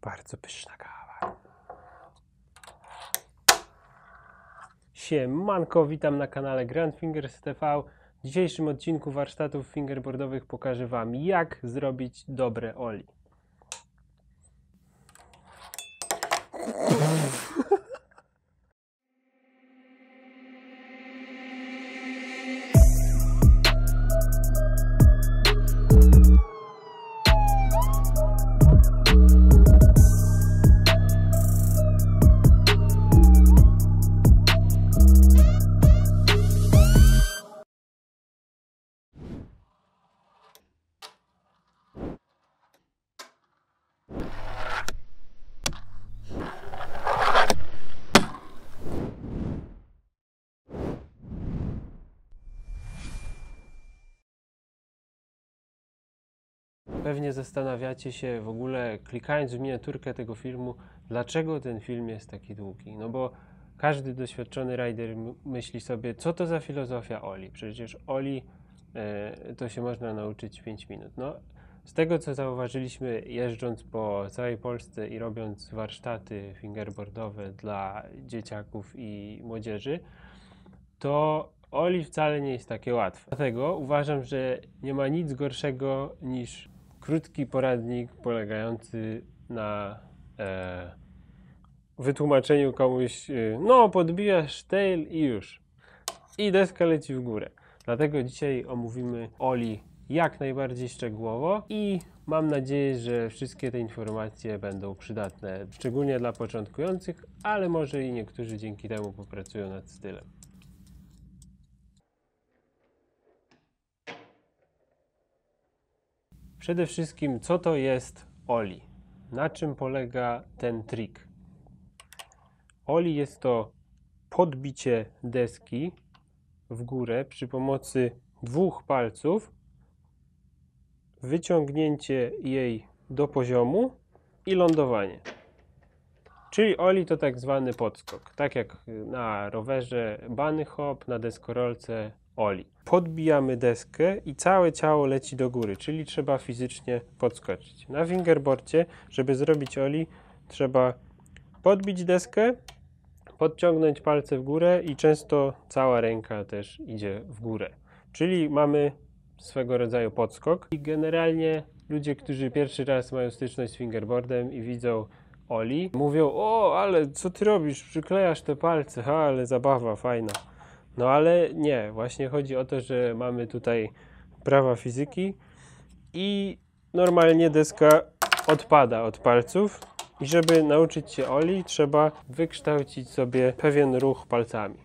Bardzo pyszna kawa. Siemanko, witam na kanale Grand Fingers TV. W dzisiejszym odcinku warsztatów fingerboardowych pokażę Wam, jak zrobić dobre oli. Pewnie zastanawiacie się w ogóle, klikając w miniaturkę tego filmu, dlaczego ten film jest taki długi. No bo każdy doświadczony rider myśli sobie, co to za filozofia oli. Przecież oli to się można nauczyć w 5 minut. No, z tego co zauważyliśmy, jeżdżąc po całej Polsce i robiąc warsztaty fingerboardowe dla dzieciaków i młodzieży, to oli wcale nie jest takie łatwe. Dlatego uważam, że nie ma nic gorszego niż krótki poradnik polegający na wytłumaczeniu komuś, no podbijasz tail i już. I deska leci w górę. Dlatego dzisiaj omówimy oli jak najbardziej szczegółowo i mam nadzieję, że wszystkie te informacje będą przydatne, szczególnie dla początkujących, ale może i niektórzy dzięki temu popracują nad stylem. Przede wszystkim, co to jest oli? Na czym polega ten trik? Oli jest to podbicie deski w górę przy pomocy 2 palców, wyciągnięcie jej do poziomu i lądowanie. Czyli oli to tak zwany podskok, tak jak na rowerze bunny hop, na deskorolce oli. Podbijamy deskę i całe ciało leci do góry, czyli trzeba fizycznie podskoczyć. Na fingerboardzie, żeby zrobić oli, trzeba podbić deskę, podciągnąć palce w górę i często cała ręka też idzie w górę. Czyli mamy swego rodzaju podskok. I generalnie ludzie, którzy pierwszy raz mają styczność z fingerboardem i widzą oli, mówią: o, ale co ty robisz? Przyklejasz te palce, ha, ale zabawa fajna. No ale nie, właśnie chodzi o to, że mamy tutaj prawa fizyki i normalnie deska odpada od palców i żeby nauczyć się oli, trzeba wykształcić sobie pewien ruch palcami.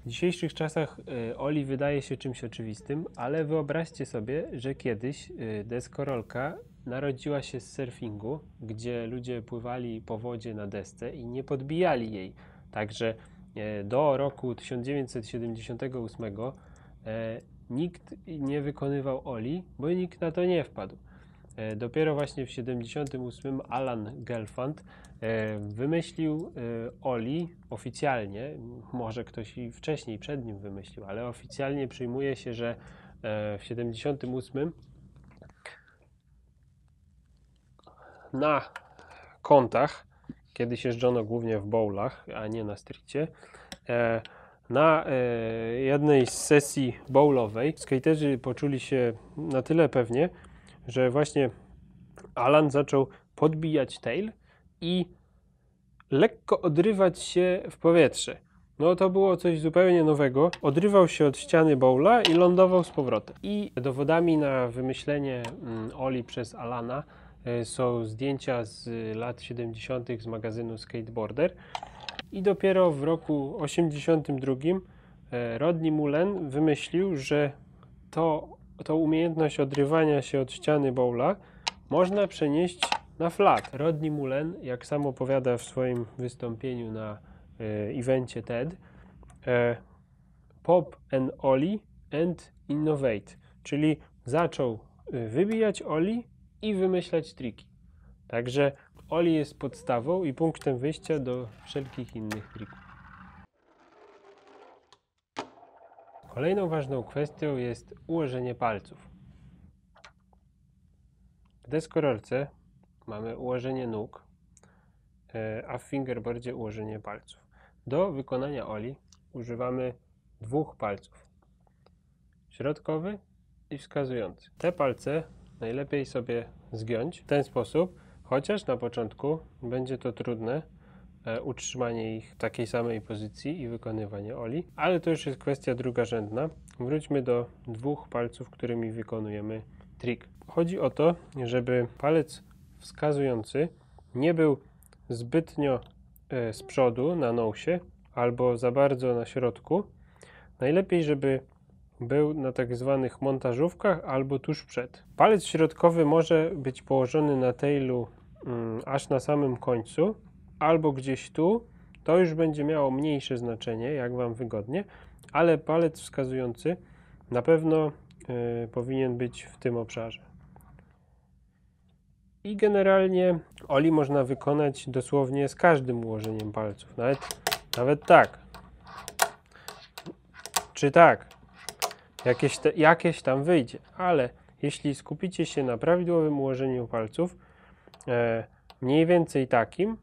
W dzisiejszych czasach oli wydaje się czymś oczywistym, ale wyobraźcie sobie, że kiedyś deskorolka narodziła się z surfingu, gdzie ludzie pływali po wodzie na desce i nie podbijali jej. Także do roku 1978 nikt nie wykonywał oli, bo nikt na to nie wpadł. Dopiero właśnie w 1978 Alan Gelfand wymyślił oli oficjalnie, może ktoś i wcześniej przed nim wymyślił, ale oficjalnie przyjmuje się, że w 1978 na kątach, kiedyś jeżdżono głównie w bowlach, a nie na streetie, na jednej z sesji bowlowej skaterzy poczuli się na tyle pewnie, że właśnie Alan zaczął podbijać tail i lekko odrywać się w powietrze. No to było coś zupełnie nowego. Odrywał się od ściany bowla i lądował z powrotem. I dowodami na wymyślenie oli przez Alana są zdjęcia z lat 70. z magazynu Skateboarder. I dopiero w roku 82 Rodney Mullen wymyślił, że tą umiejętność odrywania się od ściany bowla można przenieść na flat. Rodney Mullen, jak sam opowiada w swoim wystąpieniu na evencie TED, pop an ollie and innovate, czyli zaczął wybijać oli i wymyślać triki. Także oli jest podstawą i punktem wyjścia do wszelkich innych trików. Kolejną ważną kwestią jest ułożenie palców. W deskorolce mamy ułożenie nóg a w fingerboardzie ułożenie palców. Do wykonania oli używamy 2 palców. Środkowy i wskazujący. Te palce najlepiej sobie zgiąć w ten sposób, chociaż na początku będzie to trudne, utrzymanie ich w takiej samej pozycji i wykonywanie oli, ale to już jest kwestia drugorzędna. Wróćmy do 2 palców, którymi wykonujemy trik. Chodzi o to, żeby palec wskazujący nie był zbytnio z przodu na nosie albo za bardzo na środku. Najlepiej, żeby był na tak zwanych montażówkach albo tuż przed. Palec środkowy może być położony na tailu aż na samym końcu, albo gdzieś tu. To już będzie miało mniejsze znaczenie, jak Wam wygodnie, ale palec wskazujący na pewno powinien być w tym obszarze. I generalnie oli można wykonać dosłownie z każdym ułożeniem palców, nawet tak, czy tak, jakieś tam wyjdzie, ale jeśli skupicie się na prawidłowym ułożeniu palców, mniej więcej takim,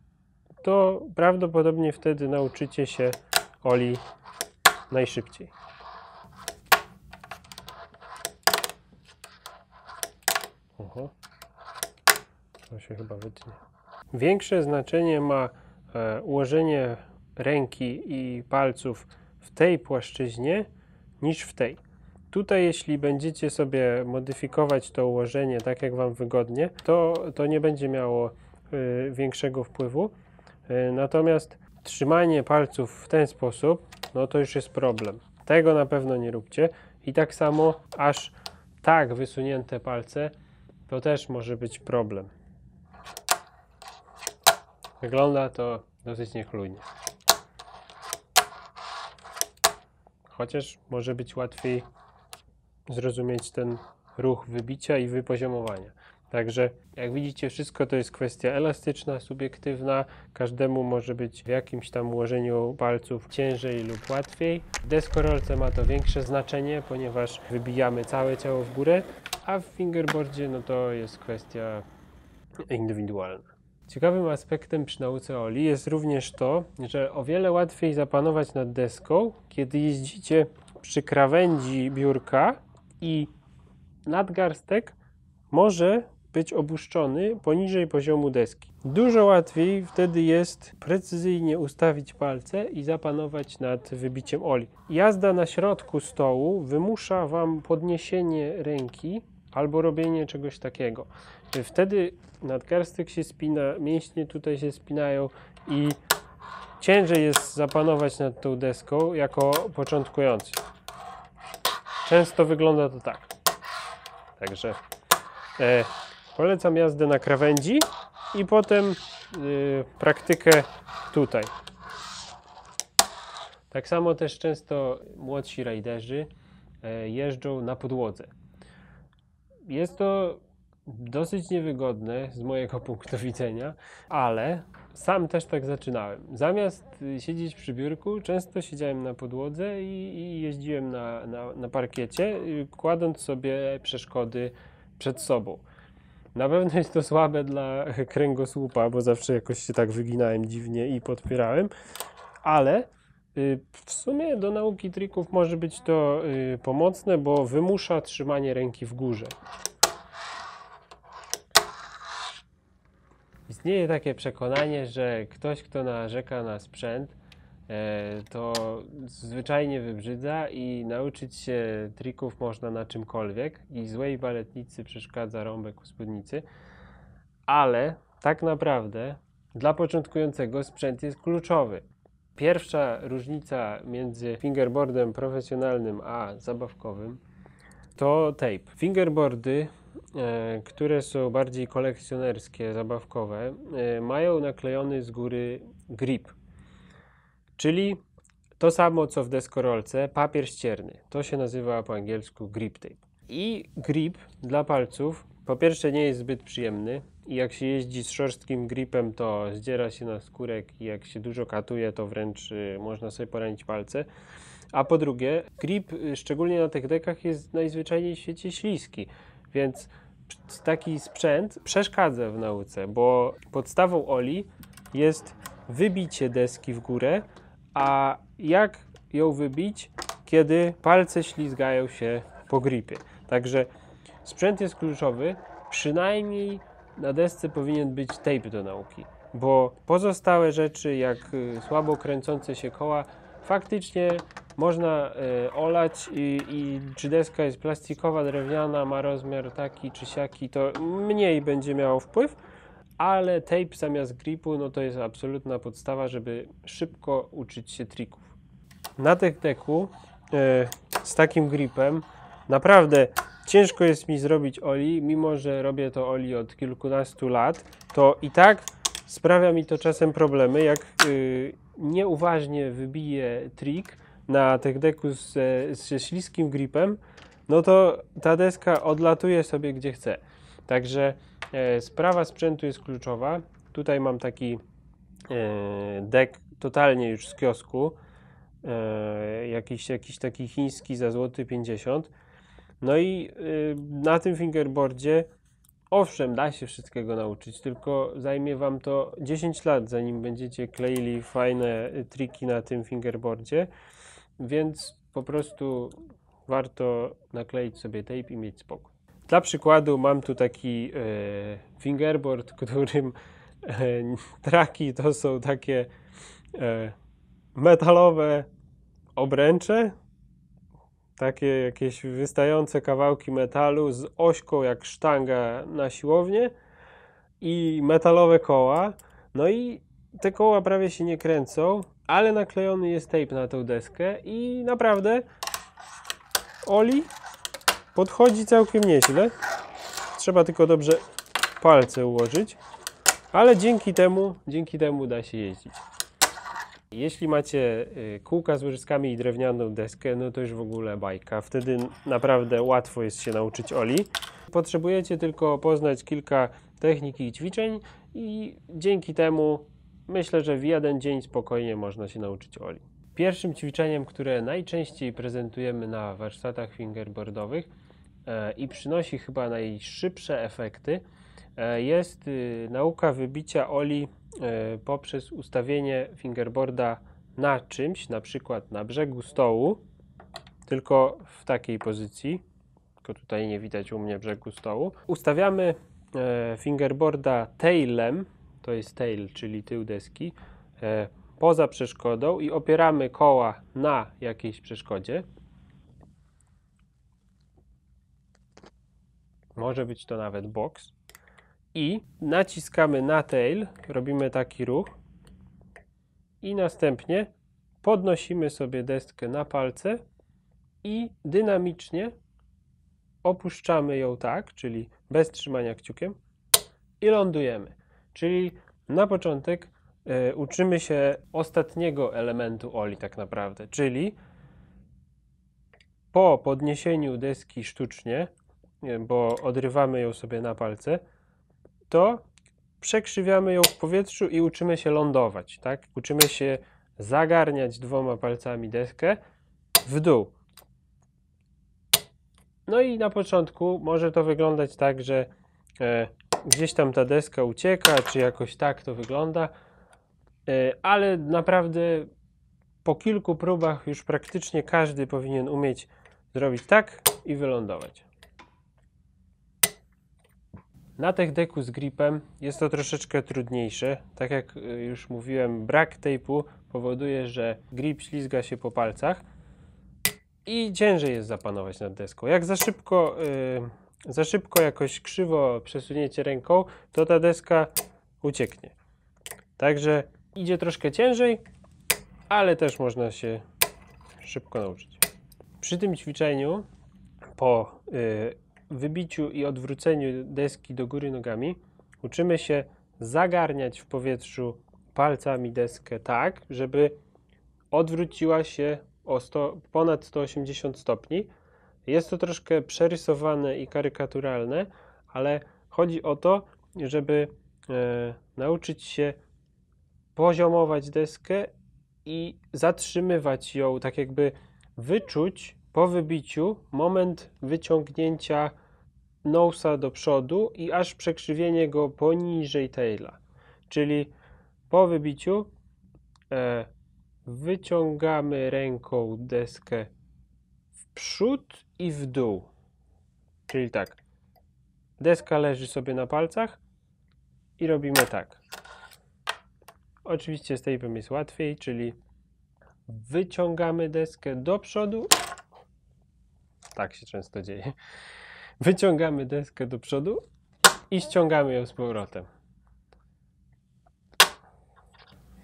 to prawdopodobnie wtedy nauczycie się oli najszybciej. Oho, to się chyba wytnie. Większe znaczenie ma ułożenie ręki i palców w tej płaszczyźnie niż w tej. Tutaj jeśli będziecie sobie modyfikować to ułożenie tak jak Wam wygodnie, to nie będzie miało większego wpływu. Natomiast trzymanie palców w ten sposób, no to już jest problem. Tego na pewno nie róbcie. I tak samo aż tak wysunięte palce, to też może być problem. Wygląda to dosyć niechlujnie. Chociaż może być łatwiej zrozumieć ten ruch wybicia i wypoziomowania. Także jak widzicie, wszystko to jest kwestia elastyczna, subiektywna. Każdemu może być w jakimś tam ułożeniu palców ciężej lub łatwiej. W deskorolce ma to większe znaczenie, ponieważ wybijamy całe ciało w górę, a w fingerboardzie no to jest kwestia indywidualna. Ciekawym aspektem przy nauce oli jest również to, że o wiele łatwiej zapanować nad deską, kiedy jeździcie przy krawędzi biurka i nadgarstek może być opuszczony poniżej poziomu deski. Dużo łatwiej wtedy jest precyzyjnie ustawić palce i zapanować nad wybiciem oli. Jazda na środku stołu wymusza Wam podniesienie ręki albo robienie czegoś takiego. Wtedy nadgarstek się spina, mięśnie tutaj się spinają i ciężej jest zapanować nad tą deską jako początkujący. Często wygląda to tak. Także polecam jazdę na krawędzi i potem praktykę tutaj. Tak samo też często młodsi rajderzy jeżdżą na podłodze. Jest to dosyć niewygodne z mojego punktu widzenia, ale sam też tak zaczynałem. Zamiast siedzieć przy biurku, często siedziałem na podłodze i jeździłem na parkiecie, kładąc sobie przeszkody przed sobą. Na pewno jest to słabe dla kręgosłupa, bo zawsze jakoś się tak wyginałem dziwnie i podpierałem, ale w sumie do nauki trików może być to pomocne, bo wymusza trzymanie ręki w górze. Istnieje takie przekonanie, że ktoś, kto narzeka na sprzęt, to zwyczajnie wybrzydza i nauczyć się trików można na czymkolwiek i złej baletnicy przeszkadza rąbek u spódnicy, ale tak naprawdę dla początkującego sprzęt jest kluczowy. Pierwsza różnica między fingerboardem profesjonalnym a zabawkowym to tape. Fingerboardy, które są bardziej kolekcjonerskie, zabawkowe, mają naklejony z góry grip, czyli to samo co w deskorolce, papier ścierny. To się nazywa po angielsku grip tape. I grip dla palców po pierwsze nie jest zbyt przyjemny i jak się jeździ z szorstkim gripem, to zdziera się na skórek i jak się dużo katuje, to wręcz można sobie poranić palce. A po drugie, grip, szczególnie na tych dekach, jest najzwyczajniej w świecie śliski, więc taki sprzęt przeszkadza w nauce, bo podstawą oli jest wybicie deski w górę, a jak ją wybić, kiedy palce ślizgają się po gripie. Także sprzęt jest kluczowy, przynajmniej na desce powinien być tape do nauki, bo pozostałe rzeczy jak słabo kręcące się koła faktycznie można olać i czy deska jest plastikowa, drewniana, ma rozmiar taki czy siaki, to mniej będzie miało wpływ, ale tape zamiast gripu, no to jest absolutna podstawa, żeby szybko uczyć się trików. Na tech decku z takim gripem naprawdę ciężko jest mi zrobić oli, mimo że robię to oli od kilkunastu lat, to i tak sprawia mi to czasem problemy, jak nieuważnie wybiję trik na tech decku ze śliskim gripem, no to ta deska odlatuje sobie gdzie chce. Także sprawa sprzętu jest kluczowa. Tutaj mam taki deck totalnie już z kiosku, jakiś taki chiński za złoty 50. No i na tym fingerboardzie owszem, da się wszystkiego nauczyć, tylko zajmie wam to 10 lat, zanim będziecie kleili fajne triki na tym fingerboardzie, więc po prostu warto nakleić sobie tape i mieć spokój. Dla przykładu mam tu taki fingerboard, którym traki to są takie metalowe obręcze, takie jakieś wystające kawałki metalu z ośką jak sztanga na siłownię i metalowe koła. No i te koła prawie się nie kręcą, ale naklejony jest tape na tą deskę i naprawdę oli podchodzi całkiem nieźle. Trzeba tylko dobrze palce ułożyć, ale dzięki temu da się jeździć. Jeśli macie kółka z łyżkami i drewnianą deskę, no to już w ogóle bajka. Wtedy naprawdę łatwo jest się nauczyć oli. Potrzebujecie tylko poznać kilka technik i ćwiczeń i dzięki temu myślę, że w jeden dzień spokojnie można się nauczyć oli. Pierwszym ćwiczeniem, które najczęściej prezentujemy na warsztatach fingerboardowych i przynosi chyba najszybsze efekty, jest nauka wybicia oli poprzez ustawienie fingerboarda na czymś, na przykład na brzegu stołu, tylko w takiej pozycji, tylko tutaj nie widać u mnie brzegu stołu. Ustawiamy fingerboarda tailem, to jest tail, czyli tył deski, poza przeszkodą i opieramy koła na jakiejś przeszkodzie. Może być to nawet box. I naciskamy na tail, robimy taki ruch i następnie podnosimy sobie deskę na palce i dynamicznie opuszczamy ją tak, czyli bez trzymania kciukiem i lądujemy. Czyli na początek uczymy się ostatniego elementu oli tak naprawdę, czyli po podniesieniu deski sztucznie, bo odrywamy ją sobie na palce, to przekrzywiamy ją w powietrzu i uczymy się lądować, tak? Uczymy się zagarniać dwoma palcami deskę w dół. No i na początku może to wyglądać tak, że gdzieś tam ta deska ucieka, czy jakoś tak to wygląda, ale naprawdę po kilku próbach już praktycznie każdy powinien umieć zrobić tak i wylądować. Na tech decku z gripem jest to troszeczkę trudniejsze. Tak jak już mówiłem, brak tape'u powoduje, że grip ślizga się po palcach i ciężej jest zapanować nad deską. Jak za szybko jakoś krzywo przesuniecie ręką, to ta deska ucieknie. Także idzie troszkę ciężej, ale też można się szybko nauczyć. Przy tym ćwiczeniu po wybiciu i odwróceniu deski do góry nogami uczymy się zagarniać w powietrzu palcami deskę tak, żeby odwróciła się o ponad 180 stopni. Jest to troszkę przerysowane i karykaturalne, ale chodzi o to, żeby nauczyć się poziomować deskę i zatrzymywać ją, tak jakby wyczuć po wybiciu moment wyciągnięcia nosa do przodu i aż przekrzywienie go poniżej taila. Czyli Po wybiciu wyciągamy ręką deskę w przód i w dół. Czyli tak, deska leży sobie na palcach i robimy tak. Oczywiście z tape'em jest łatwiej, czyli wyciągamy deskę do przodu. Tak się często dzieje. Wyciągamy deskę do przodu i ściągamy ją z powrotem.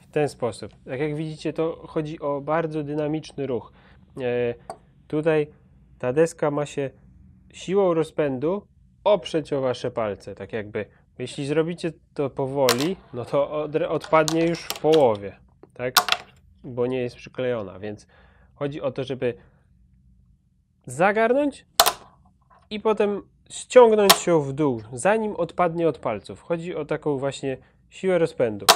W ten sposób. Tak jak widzicie, to chodzi o bardzo dynamiczny ruch. Tutaj ta deska ma się siłą rozpędu oprzeć o wasze palce. Tak jakby, jeśli zrobicie to powoli, no to odpadnie już w połowie, tak? Bo nie jest przyklejona, więc chodzi o to, żeby zagarnąć i potem ściągnąć ją w dół, zanim odpadnie od palców. Chodzi o taką właśnie siłę rozpędu.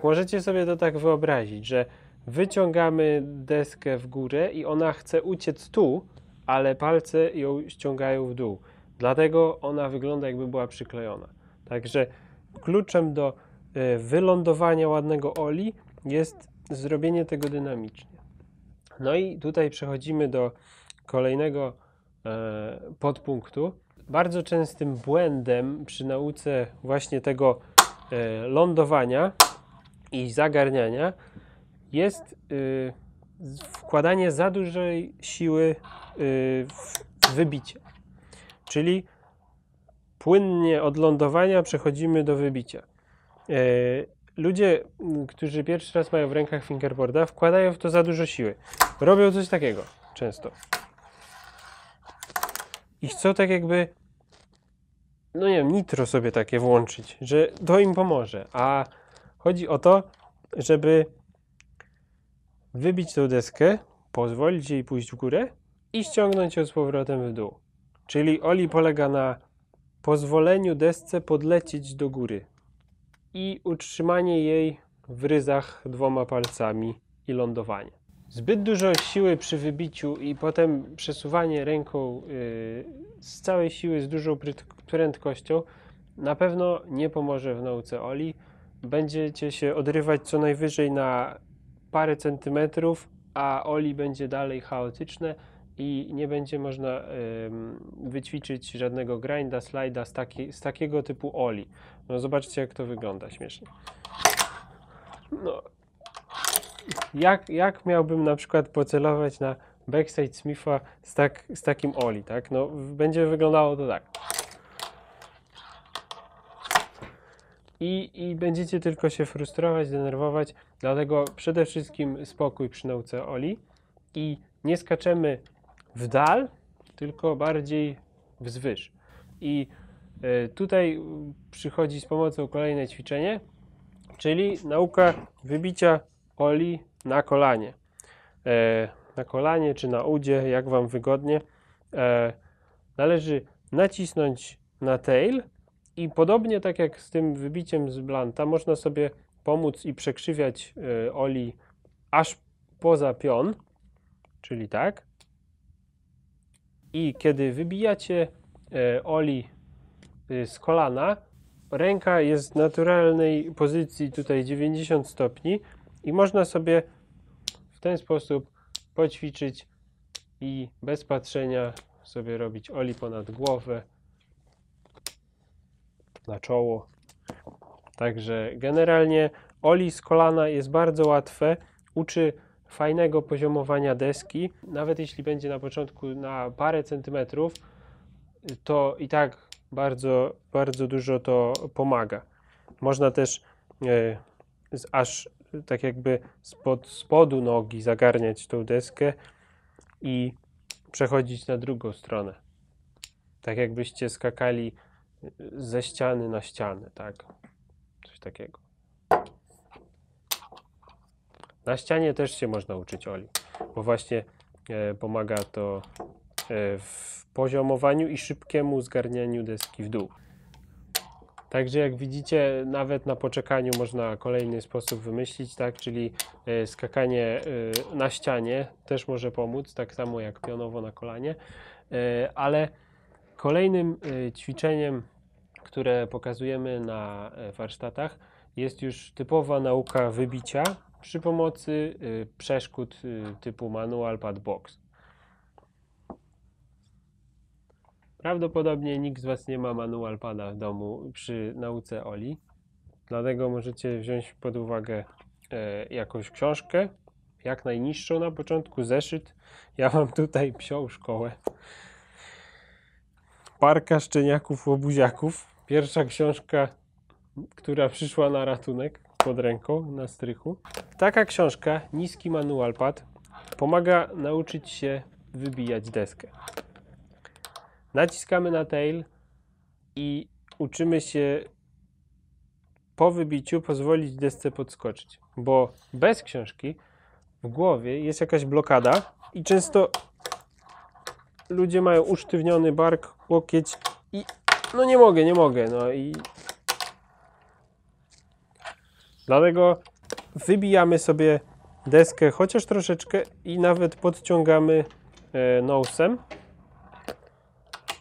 Możecie sobie to tak wyobrazić, że wyciągamy deskę w górę i ona chce uciec tu, ale palce ją ściągają w dół. Dlatego ona wygląda, jakby była przyklejona. Także kluczem do wylądowania ładnego oli jest zrobienie tego dynamicznie. No i tutaj przechodzimy do kolejnego podpunktu. Bardzo częstym błędem przy nauce właśnie tego lądowania i zagarniania jest wkładanie za dużej siły w wybicie. Czyli płynnie od lądowania przechodzimy do wybicia. Ludzie, którzy pierwszy raz mają w rękach fingerboarda, wkładają w to za dużo siły. Robią coś takiego często. I chcą tak jakby, no nie wiem, nitro sobie takie włączyć, że to im pomoże. A chodzi o to, żeby wybić tą deskę, pozwolić jej pójść w górę i ściągnąć ją z powrotem w dół. Czyli oli polega na pozwoleniu desce podlecieć do góry i utrzymanie jej w ryzach dwoma palcami i lądowanie. Zbyt dużo siły przy wybiciu i potem przesuwanie ręką z całej siły, z dużą prędkością na pewno nie pomoże w nauce oli. Będziecie się odrywać co najwyżej na parę centymetrów, a oli będzie dalej chaotyczne i nie będzie można wyćwiczyć żadnego grinda, slajda z takiego typu oli. No zobaczcie, jak to wygląda śmiesznie. No, jak miałbym na przykład pocelować na backside Smitha z takim oli, tak? No, będzie wyglądało to tak. I będziecie tylko się frustrować, denerwować, dlatego przede wszystkim spokój przy nauce oli i nie skaczemy w dal, tylko bardziej wzwyż. I tutaj przychodzi z pomocą kolejne ćwiczenie, czyli nauka wybicia oli na kolanie. Na kolanie czy na udzie, jak wam wygodnie. Należy nacisnąć na tail i podobnie tak jak z tym wybiciem z blanta, można sobie pomóc i przekrzywiać oli aż poza pion, czyli tak. I kiedy wybijacie oli z kolana, ręka jest w naturalnej pozycji tutaj 90 stopni i można sobie w ten sposób poćwiczyć i bez patrzenia sobie robić oli ponad głowę, na czoło. Także generalnie oli z kolana jest bardzo łatwe, uczy fajnego poziomowania deski. Nawet jeśli będzie na początku na parę centymetrów, to i tak bardzo, bardzo dużo to pomaga. Można też aż tak jakby spod spodu nogi zagarniać tą deskę i przechodzić na drugą stronę. Tak jakbyście skakali ze ściany na ścianę, tak? Coś takiego. Na ścianie też się można uczyć oli, bo właśnie pomaga to w poziomowaniu i szybkiemu zgarnianiu deski w dół. Także jak widzicie, nawet na poczekaniu można kolejny sposób wymyślić, tak? Czyli skakanie na ścianie też może pomóc, tak samo jak pionowo na kolanie, ale kolejnym ćwiczeniem które pokazujemy na warsztatach, jest już typowa nauka wybicia przy pomocy przeszkód typu manual, pad, box. Prawdopodobnie nikt z Was nie ma manual pada w domu przy nauce Oli, dlatego możecie wziąć pod uwagę jakąś książkę, jak najniższą na początku, zeszyt. Ja mam tutaj Psią szkołę. Parka szczeniaków, łobuziaków. Pierwsza książka, która przyszła na ratunek pod ręką, na strychu. Taka książka, niski manual pad, pomaga nauczyć się wybijać deskę. Naciskamy na tail i uczymy się po wybiciu pozwolić desce podskoczyć, bo bez książki w głowie jest jakaś blokada i często ludzie mają usztywniony bark, łokieć i no nie mogę, no i dlatego wybijamy sobie deskę chociaż troszeczkę i nawet podciągamy nosem.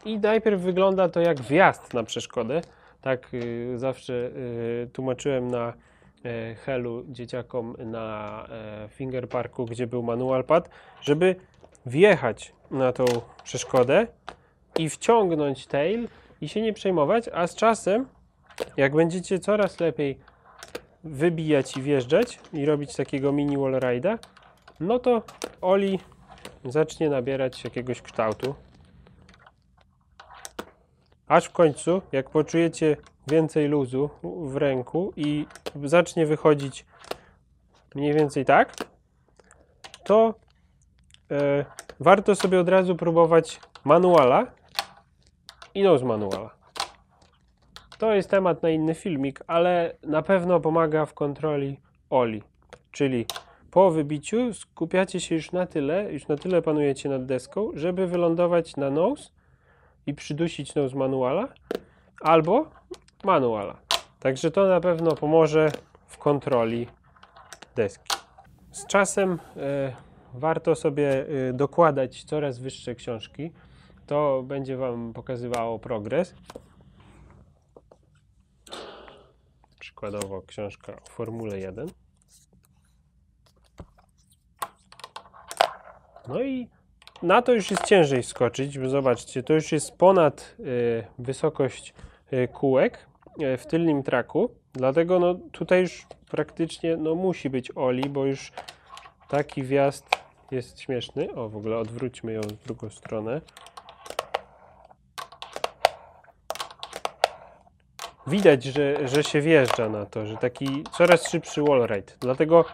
I najpierw wygląda to jak wjazd na przeszkodę. Tak zawsze tłumaczyłem na Helu dzieciakom na Finger Parku, gdzie był manual pad, żeby wjechać na tą przeszkodę i wciągnąć tail i się nie przejmować, a z czasem, jak będziecie coraz lepiej wybijać i wjeżdżać i robić takiego mini wallride'a, no to Oli zacznie nabierać jakiegoś kształtu. Aż w końcu, jak poczujecie więcej luzu w ręku i zacznie wychodzić mniej więcej tak, to warto sobie od razu próbować manuala i nose manuala. To jest temat na inny filmik, ale na pewno pomaga w kontroli Oli. Czyli po wybiciu skupiacie się już na tyle panujecie nad deską, żeby wylądować na nose i przydusić nose manuala albo manuala. Także to na pewno pomoże w kontroli deski. Z czasem warto sobie dokładać coraz wyższe książki. To będzie Wam pokazywało progres. Przykładowo książka o Formule 1. No i na to już jest ciężej skoczyć, bo zobaczcie, to już jest ponad wysokość kółek w tylnym traku, dlatego no, tutaj już praktycznie no, musi być Oli, bo już taki wjazd jest śmieszny. O, w ogóle odwróćmy ją w drugą stronę. Widać, że się wjeżdża na to, że taki coraz szybszy wallride, dlatego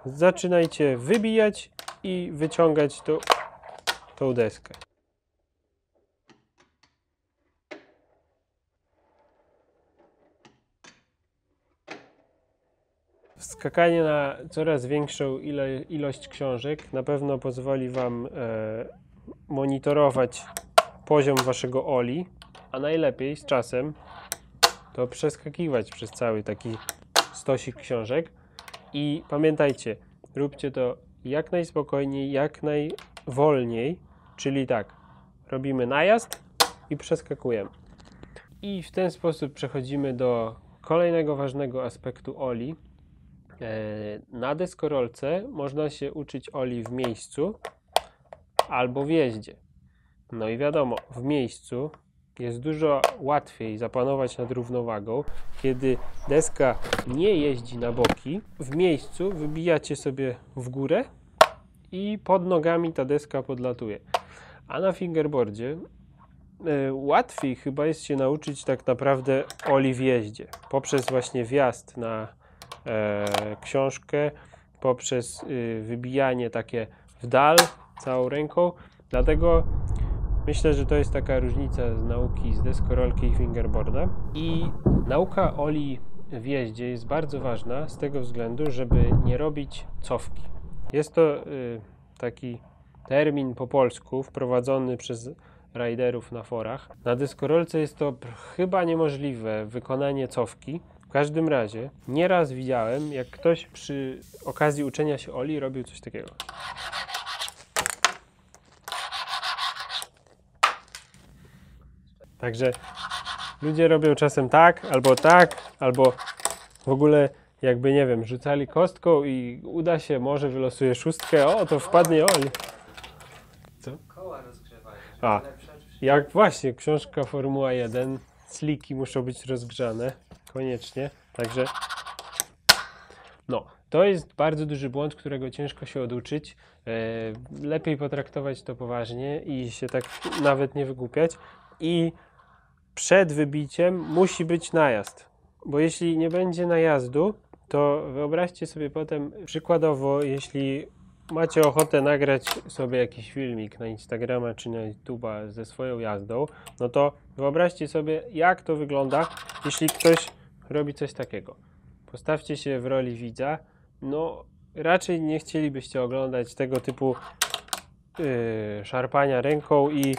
zaczynajcie wybijać i wyciągać tą deskę. Skakanie na coraz większą ilość książek na pewno pozwoli Wam monitorować poziom Waszego Oli, a najlepiej z czasem to przeskakiwać przez cały taki stosik książek. I pamiętajcie, róbcie to jak najspokojniej, jak najwolniej, czyli tak, robimy najazd i przeskakujemy. I w ten sposób przechodzimy do kolejnego ważnego aspektu Oli. Na deskorolce można się uczyć Oli w miejscu albo w jeździe. No i wiadomo, w miejscu jest dużo łatwiej zapanować nad równowagą, kiedy deska nie jeździ na boki. W miejscu wybijacie sobie w górę i pod nogami ta deska podlatuje. A na fingerboardzie łatwiej chyba jest się nauczyć tak naprawdę Oli w jeździe. Poprzez właśnie wjazd na książkę, poprzez wybijanie takie w dal całą ręką. Dlatego myślę, że to jest taka różnica z nauki z deskorolki i fingerboarda. I nauka Oli w jeździe jest bardzo ważna z tego względu, żeby nie robić cofki. Jest to taki termin po polsku wprowadzony przez riderów na forach. Na deskorolce jest to chyba niemożliwe wykonanie cofki. W każdym razie nieraz widziałem, jak ktoś przy okazji uczenia się Oli robił coś takiego. Także Ludzie robią czasem tak, albo w ogóle jakby, nie wiem, rzucali kostką i uda się, może wylosuje szóstkę, o, to wpadnie Oli. Co? Koła rozgrzewają, A, lepsze od wszystkich. jak właśnie, książka Formuła 1, sliki muszą być rozgrzane, koniecznie, także no, to jest bardzo duży błąd, którego ciężko się oduczyć. Lepiej potraktować to poważnie i się tak nawet nie wygłupiać. I przed wybiciem musi być najazd, bo jeśli nie będzie najazdu, to wyobraźcie sobie potem, przykładowo, jeśli macie ochotę nagrać sobie jakiś filmik na Instagrama czy na YouTube'a ze swoją jazdą, no to wyobraźcie sobie, jak to wygląda, jeśli ktoś robi coś takiego. Postawcie się w roli widza, no raczej nie chcielibyście oglądać tego typu szarpania ręką i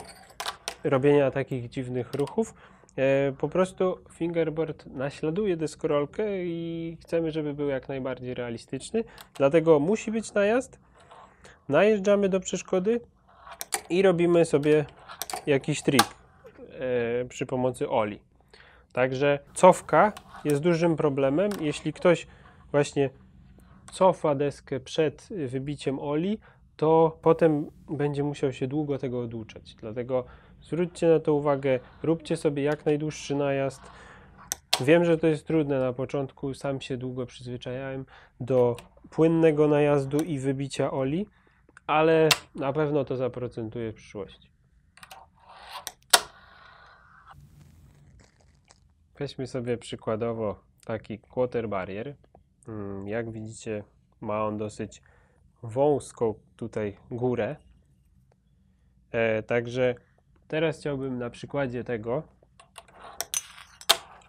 robienia takich dziwnych ruchów. Po prostu fingerboard naśladuje deskorolkę i chcemy, żeby był jak najbardziej realistyczny. Dlatego musi być najazd. Najeżdżamy do przeszkody i robimy sobie jakiś trik przy pomocy Oli. Także cofka jest dużym problemem. Jeśli ktoś właśnie cofa deskę przed wybiciem Oli, to potem będzie musiał się długo tego oduczać. Dlatego zwróćcie na to uwagę, róbcie sobie jak najdłuższy najazd. Wiem, że to jest trudne na początku, sam się długo przyzwyczajałem do płynnego najazdu i wybicia Oli, ale na pewno to zaprocentuje w przyszłości. Weźmy sobie przykładowo taki quarter barrier. Jak widzicie, ma on dosyć wąską tutaj górę. Także teraz chciałbym na przykładzie tego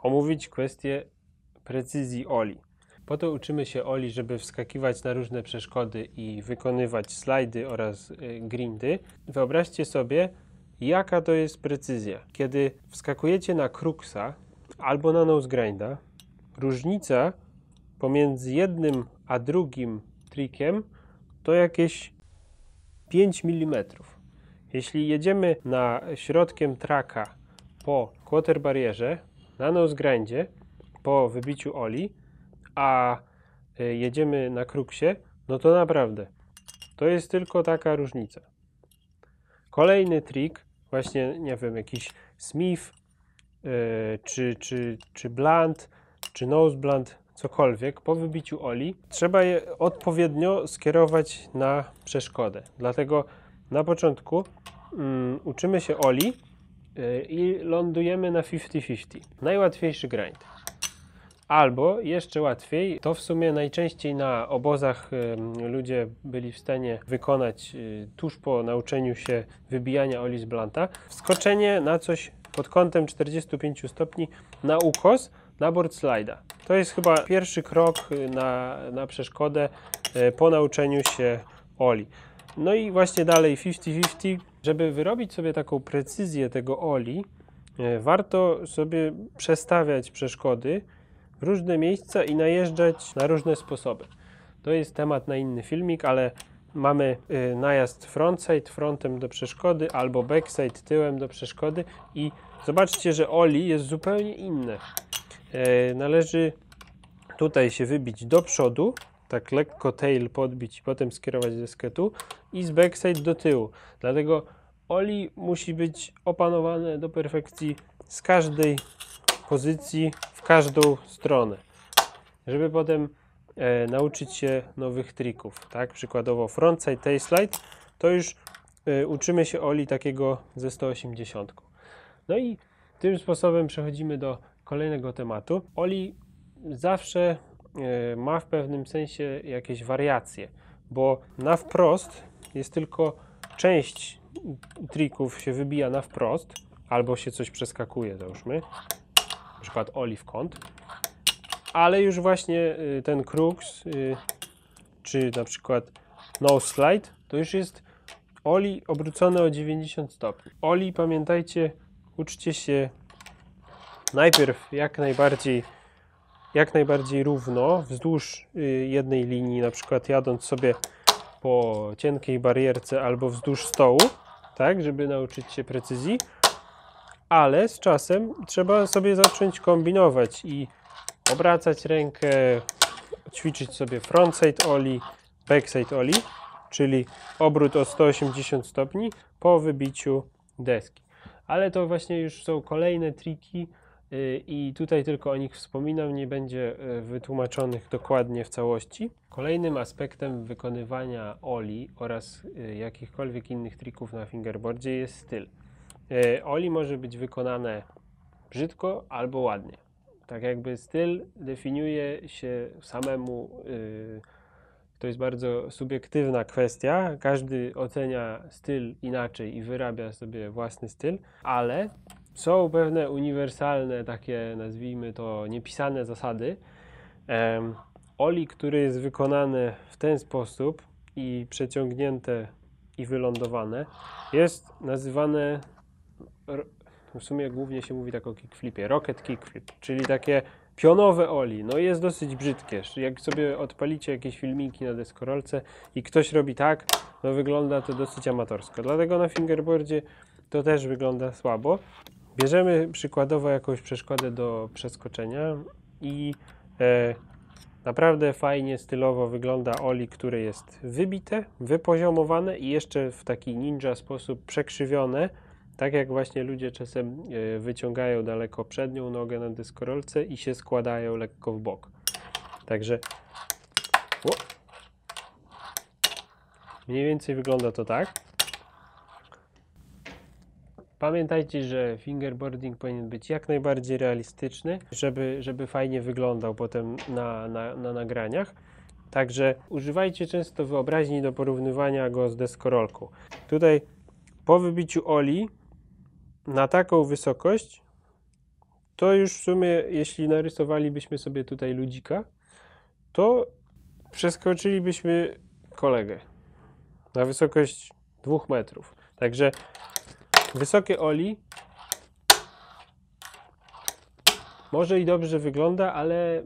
omówić kwestię precyzji Oli. Po to uczymy się Oli, żeby wskakiwać na różne przeszkody i wykonywać slajdy oraz grindy. Wyobraźcie sobie, jaka to jest precyzja. Kiedy wskakujecie na Cruxa albo na nose grinda, różnica pomiędzy jednym a drugim trikiem to jakieś 5 mm. Jeśli jedziemy na środkiem traka po quarter barierze, na nose grindzie, po wybiciu Oli, a jedziemy na Cruxie, no to naprawdę to jest tylko taka różnica. Kolejny trik, właśnie nie wiem, jakiś Smith, czy blunt, czy nose blunt, cokolwiek, po wybiciu Oli, trzeba je odpowiednio skierować na przeszkodę. Dlatego na początku uczymy się Oli i lądujemy na 50-50. Najłatwiejszy grind. Albo jeszcze łatwiej, to w sumie najczęściej na obozach ludzie byli w stanie wykonać tuż po nauczeniu się wybijania Oli z blanta, wskoczenie na coś pod kątem 45 stopni na ukos, na board slide'a. To jest chyba pierwszy krok na przeszkodę po nauczeniu się Oli. No i właśnie dalej 50-50. Żeby wyrobić sobie taką precyzję tego Oli, warto sobie przestawiać przeszkody w różne miejsca i najeżdżać na różne sposoby. To jest temat na inny filmik, ale mamy najazd frontside, frontem do przeszkody, albo backside, tyłem do przeszkody i zobaczcie, że Oli jest zupełnie inne. Należy tutaj się wybić do przodu, tak lekko tail podbić i potem skierować deskę tu i z backside do tyłu. Dlatego Oli musi być opanowane do perfekcji z każdej pozycji, w każdą stronę, żeby potem nauczyć się nowych trików, tak? Przykładowo frontside tail slide, to już uczymy się Oli takiego ze 180. No i tym sposobem przechodzimy do kolejnego tematu. Oli zawsze ma w pewnym sensie jakieś wariacje, bo na wprost jest tylko część trików się wybija na wprost, albo się coś przeskakuje, załóżmy, na przykład Oli w kąt, ale już właśnie ten Crux, czy na przykład nose slide, to już jest Oli obrócone o 90 stopni. Oli, pamiętajcie, uczcie się najpierw jak najbardziej równo, wzdłuż jednej linii, na przykład jadąc sobie po cienkiej barierce albo wzdłuż stołu, tak, żeby nauczyć się precyzji. ale z czasem trzeba sobie zacząć kombinować i obracać rękę, ćwiczyć sobie frontside ollie, backside ollie, czyli obrót o 180 stopni po wybiciu deski. Ale to właśnie już są kolejne triki i tutaj tylko o nich wspominam, nie będzie wytłumaczonych dokładnie w całości. Kolejnym aspektem wykonywania ollie oraz jakichkolwiek innych trików na fingerboardzie jest styl. Ollie może być wykonane brzydko albo ładnie. Tak jakby styl definiuje się samemu, to jest bardzo subiektywna kwestia. Każdy ocenia styl inaczej i wyrabia sobie własny styl, ale są pewne uniwersalne, takie nazwijmy to niepisane zasady. Ollie, które jest wykonane w ten sposób i przeciągnięte i wylądowane, jest nazywane, w sumie głównie się mówi tak o kickflipie, rocket kickflip, czyli takie pionowe ollie. No jest dosyć brzydkie. Jak sobie odpalicie jakieś filmiki na deskorolce i ktoś robi tak, no wygląda to dosyć amatorsko. Dlatego na fingerboardzie to też wygląda słabo. Bierzemy przykładowo jakąś przeszkodę do przeskoczenia i naprawdę fajnie, stylowo wygląda ollie, które jest wybite, wypoziomowane i jeszcze w taki ninja sposób przekrzywione, tak jak właśnie ludzie czasem wyciągają daleko przednią nogę na deskorolce i się składają lekko w bok. Także mniej więcej wygląda to tak. Pamiętajcie, że fingerboarding powinien być jak najbardziej realistyczny, żeby fajnie wyglądał potem na nagraniach. Także używajcie często wyobraźni do porównywania go z deskorolką. Tutaj po wybiciu ollie na taką wysokość, to już w sumie, jeśli narysowalibyśmy sobie tutaj ludzika, to przeskoczylibyśmy kolegę na wysokość 2 metrów. Także wysokie ollie może i dobrze wygląda, ale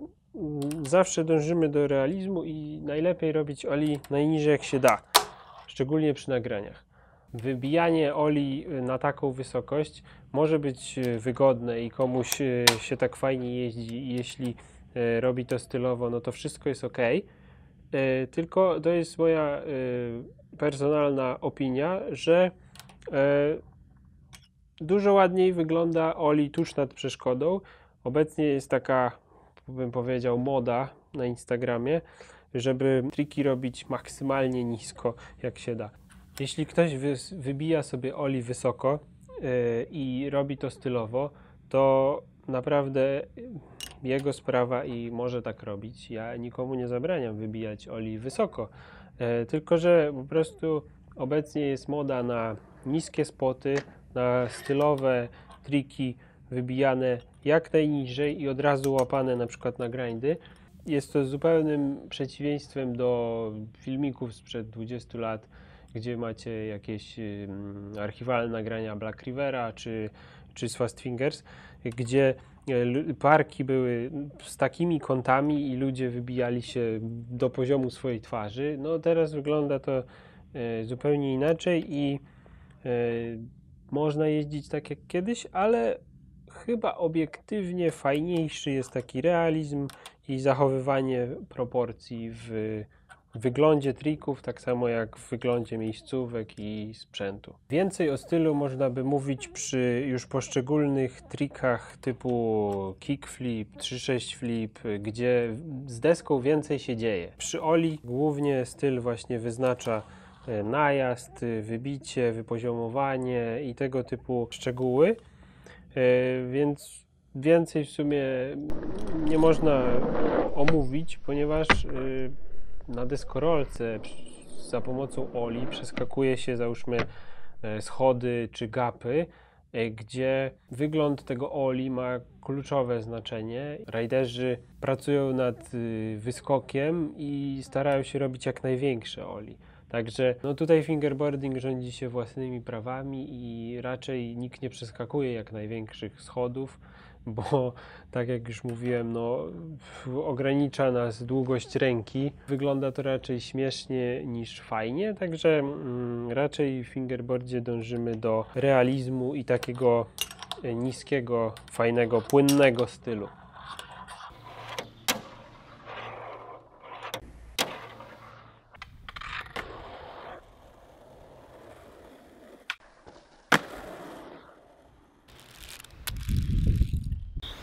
zawsze dążymy do realizmu i najlepiej robić ollie najniżej jak się da, szczególnie przy nagraniach. Wybijanie ollie na taką wysokość może być wygodne i komuś się tak fajnie jeździ, jeśli robi to stylowo, no to wszystko jest ok. Tylko to jest moja personalna opinia, że dużo ładniej wygląda ollie tuż nad przeszkodą. Obecnie jest taka, bym powiedział, moda na Instagramie, żeby triki robić maksymalnie nisko, jak się da. Jeśli ktoś wybija sobie ollie wysoko i robi to stylowo, to naprawdę jego sprawa i może tak robić. Ja nikomu nie zabraniam wybijać ollie wysoko, tylko że po prostu obecnie jest moda na niskie spoty, na stylowe triki wybijane jak najniżej i od razu łapane na przykład na grindy. Jest to zupełnym przeciwieństwem do filmików sprzed 20 lat, gdzie macie jakieś archiwalne nagrania Black Rivera czy z Fast Fingers, gdzie parki były z takimi kątami i ludzie wybijali się do poziomu swojej twarzy. No teraz wygląda to zupełnie inaczej i można jeździć tak jak kiedyś, ale chyba obiektywnie fajniejszy jest taki realizm i zachowywanie proporcji w wyglądzie trików, tak samo jak w wyglądzie miejscówek i sprzętu. Więcej o stylu można by mówić przy już poszczególnych trikach typu kickflip, 3-6 flip, gdzie z deską więcej się dzieje. Przy ollie głównie styl właśnie wyznacza najazd, wybicie, wypoziomowanie i tego typu szczegóły, więc więcej w sumie nie można omówić, ponieważ na deskorolce za pomocą ollie przeskakuje się, załóżmy, schody czy gapy, gdzie wygląd tego ollie ma kluczowe znaczenie. Rajderzy pracują nad wyskokiem i starają się robić jak największe ollie. Także no tutaj fingerboarding rządzi się własnymi prawami i raczej nikt nie przeskakuje jak największych schodów, bo tak jak już mówiłem, no ogranicza nas długość ręki. Wygląda to raczej śmiesznie niż fajnie, także raczej w fingerboardzie dążymy do realizmu i takiego niskiego, fajnego, płynnego stylu.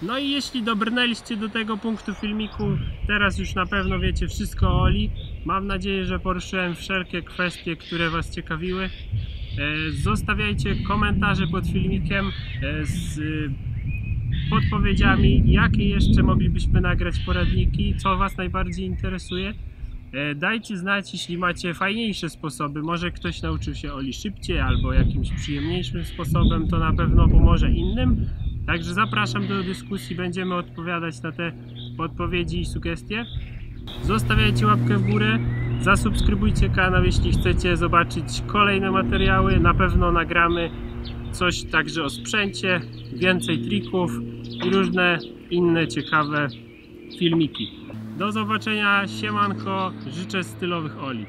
No i jeśli dobrnęliście do tego punktu filmiku, teraz już na pewno wiecie wszystko o Oli. Mam nadzieję, że poruszyłem wszelkie kwestie, które Was ciekawiły. Zostawiajcie komentarze pod filmikiem z podpowiedziami, jakie jeszcze moglibyśmy nagrać poradniki, co Was najbardziej interesuje. Dajcie znać, jeśli macie fajniejsze sposoby. Może ktoś nauczył się Oli szybciej albo jakimś przyjemniejszym sposobem, to na pewno pomoże innym. Także zapraszam do dyskusji, będziemy odpowiadać na te podpowiedzi i sugestie. Zostawiajcie łapkę w górę, zasubskrybujcie kanał, jeśli chcecie zobaczyć kolejne materiały. Na pewno nagramy coś także o sprzęcie, więcej trików i różne inne ciekawe filmiki. Do zobaczenia, siemanko, życzę stylowych Oli.